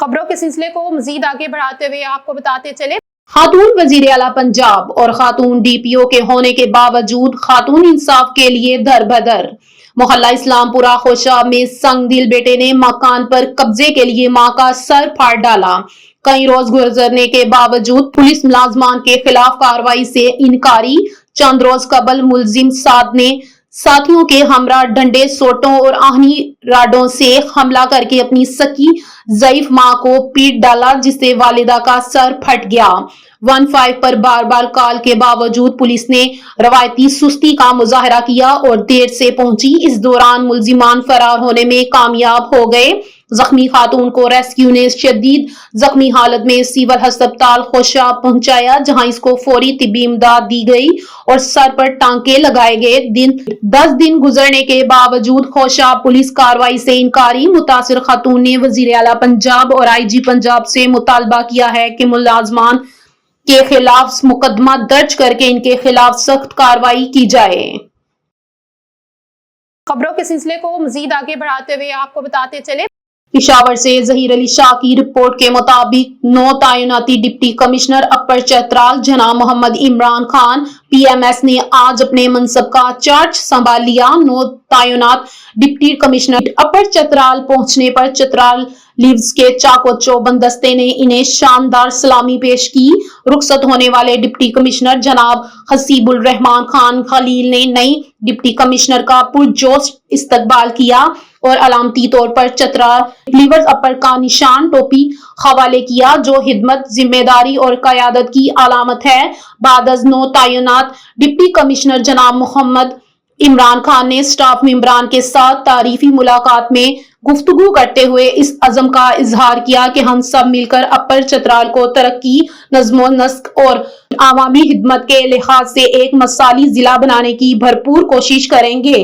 खबरों के सिलसिले को मजीद आगे बढ़ाते हुए आपको बताते चले, खातून वजीर आला पंजाब और खातून डीपीओ के होने के बावजूद खातून इंसाफ के लिए दर बदर। मोहल्ला इस्लामपुरा खोशा में संगदिल बेटे ने मकान पर कब्जे के लिए मां का सर फाड़ डाला। कई रोज गुजरने के बावजूद पुलिस मुलाजमान के खिलाफ कार्रवाई से इनकारी। चंद रोज कबल मुलजिम साद ने साथियों के हमरा डंडे, सोटों और आहनी राडों से हमला करके अपनी सकी ज़ईफ मां को पीट डाला, जिससे वालिदा का सर फट गया। 15 पर बार बार कॉल के बावजूद पुलिस ने रवायती सुस्ती का मुजाहरा किया और देर से पहुंची। इस दौरान मुलजिमान फरार होने में कामयाब हो गए। जख्मी खातून को रेस्क्यू ने शदीद जख्मी हालत में सिविल अस्पताल खोशा पहुंचाया, जहां इसको फौरी तिब्बी इमदाद दी गई और सर पर टांके लगाए गए। 10 दिन गुजरने के बावजूद खोशा पुलिस कार्रवाई से इनकारी। मुतासिर खातून ने वजीर आला पंजाब और IG पंजाब से मुतालबा किया है कि मुलाजमान के खिलाफ मुकदमा दर्ज करके इनके खिलाफ सख्त कार्रवाई की जाए। खबरों के सिलसिले को मजीद आगे बढ़ाते हुए आपको बताते चले, पेशावर से जहीर अली शाह की रिपोर्ट के मुताबिक 9 तैनाती डिप्टी कमिश्नर अपर चतराल जनाब मोहम्मद इमरान खान PMS ने आज अपने मनसब का चार्ज संभाल लिया। 9 तैनात डिप्टी कमिश्नर अपर चतराल पहुंचने पर चतराल लीव्स के चाको चौबंद दस्ते ने इन्हें शानदार सलामी पेश की। रुखसत होने वाले डिप्टी कमिश्नर जनाब हसीबुल रहमान खान खलील ने नई डिप्टी कमिश्नर का पुरजोश इस्तकबाल किया और अलामती तौर पर चतराल लीवर्स अपर का निशान टोपी हवाले किया, जो हिदमत, जिम्मेदारी और कयादत की अलामत है। बाद 9 तैनात डिप्टी कमिश्नर जनाब मोहम्मद इमरान खान ने स्टाफ मेंबरान के साथ तारीफी मुलाकात में गुफ्तगू करते हुए इस अज़म का इजहार किया कि हम सब मिलकर अपर चतराल को तरक्की, नज़्मो नस्क और आवामी हिदमत के लिहाज से एक मसाली जिला बनाने की भरपूर कोशिश करेंगे।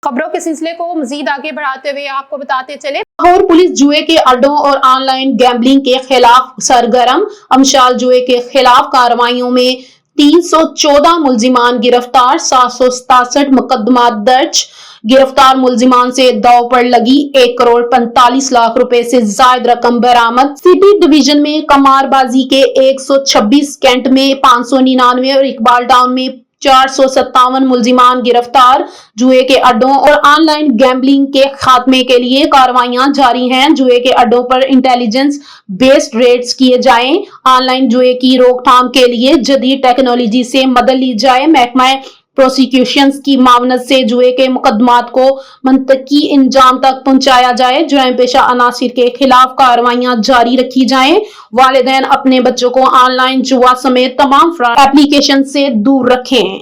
खबरों के सिलसिले को मजीद आगे बढ़ाते हुए आपको बताते चले, लाहौर पुलिस जुए के अड्डों और ऑनलाइन गैम्बलिंग के खिलाफ सरगर्म। अमशाल जुए के खिलाफ कार्रवाइयों में 314 मुलजिमान गिरफ्तार, 767 मुकदमा दर्ज। गिरफ्तार मुलजिमान से दाव पर लगी 1 करोड़ 45 लाख रुपए से जायद रकम बरामद। सिटी डिवीजन में कमारबाजी के 126, कैंट में 599 और इकबाल टाउन में 457 मुलजिमान गिरफ्तार। जुए के अड्डों और ऑनलाइन गैम्बलिंग के खात्मे के लिए कार्रवाइयां जारी हैं। जुए के अड्डों पर इंटेलिजेंस बेस्ड रेड्स किए जाएं। ऑनलाइन जुए की रोकथाम के लिए जदीद टेक्नोलॉजी से मदद ली जाए। महकमा प्रोसिक्यूशन की मावनत से जुए के मुकदमात को मंतकी इंजाम तक पहुंचाया जाए। जुर्म पेशा अनासिर के खिलाफ कार्रवाइयां जारी रखी जाएं। वालिदैन अपने बच्चों को ऑनलाइन जुआ समेत तमाम फ्रॉड एप्लीकेशन से दूर रखें।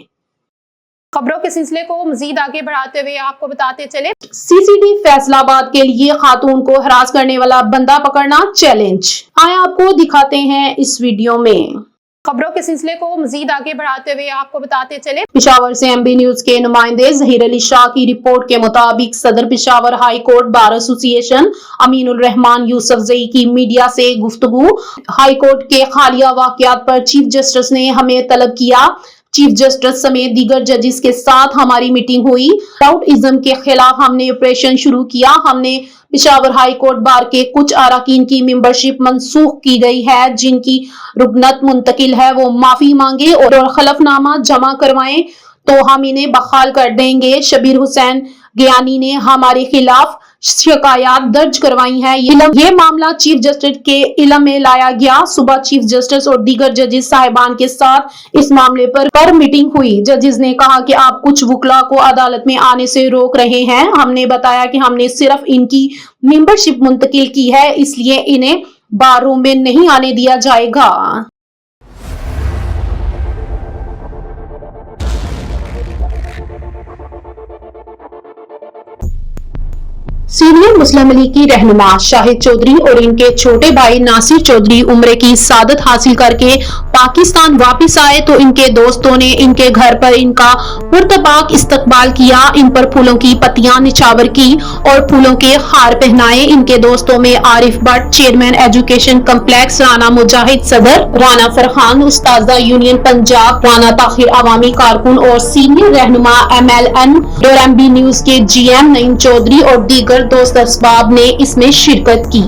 खबरों के सिलसिले को मजीद आगे बढ़ाते हुए आपको बताते चले, CCD फैसलाबाद के लिए खातून को हरास करने वाला बंदा पकड़ना चैलेंज। आए आपको दिखाते हैं इस वीडियो में। खबरों के सिलसिले को मजीद आगे बढ़ाते हुए आपको बताते चले, पेशावर से MB न्यूज के नुमाइंदे जहीर अली शाह की रिपोर्ट के मुताबिक सदर Peshawar high court bar association Aminul Rahman Yousafzai की मीडिया से गुफ्तगू। हाई कोर्ट के हालिया वाकयात पर चीफ जस्टिस ने हमें तलब किया। चीफ जस्टिस समेत दीगर जजेस के साथ हमारी मीटिंग हुई। डाउटिज्म के खिलाफ हमने ऑपरेशन शुरू किया। हमने पेशावर हाई कोर्ट बार के कुछ अरकान की मेंबरशिप मनसूख की गई है। जिनकी रुकनत मुंतकिल है वो माफी मांगे और खलफनामा जमा करवाएं तो हम इन्हें बहाल कर देंगे। शबीर हुसैन ज्ञानी ने हमारे खिलाफ शिकायत दर्ज करवाई है। ये मामला चीफ जस्टिस के इल्म में लाया गया। सुबह चीफ जस्टिस और दीगर जजेस साहिबान के साथ इस मामले पर मीटिंग हुई। जजेस ने कहा कि आप कुछ वकला को अदालत में आने से रोक रहे हैं। हमने बताया कि हमने सिर्फ इनकी मेंबरशिप मुंतकिल की है, इसलिए इन्हें बार रूम में नहीं आने दिया जाएगा। सीनियर मुस्लिम लीग की रहनुमा शाहिद चौधरी और इनके छोटे भाई नासिर चौधरी उम्रे की सादत हासिल करके पाकिस्तान वापस आए तो इनके दोस्तों ने इनके घर पर इनका पुरतबाक इस्तकबाल किया। इन पर फूलों की पत्तियां निछावर की और फूलों के हार पहनाए। इनके दोस्तों में Arif Bhatt, chairman education complex Rana Mujahid सदर, राना फरहान उस्तादा यूनियन पंजाब, राना ताहिर अवामी कारकुन और सीनियर रहनुमा MLN और MB न्यूज के GM नईम चौधरी और दीगर दोस्त असबाब ने इसमें शिरकत की।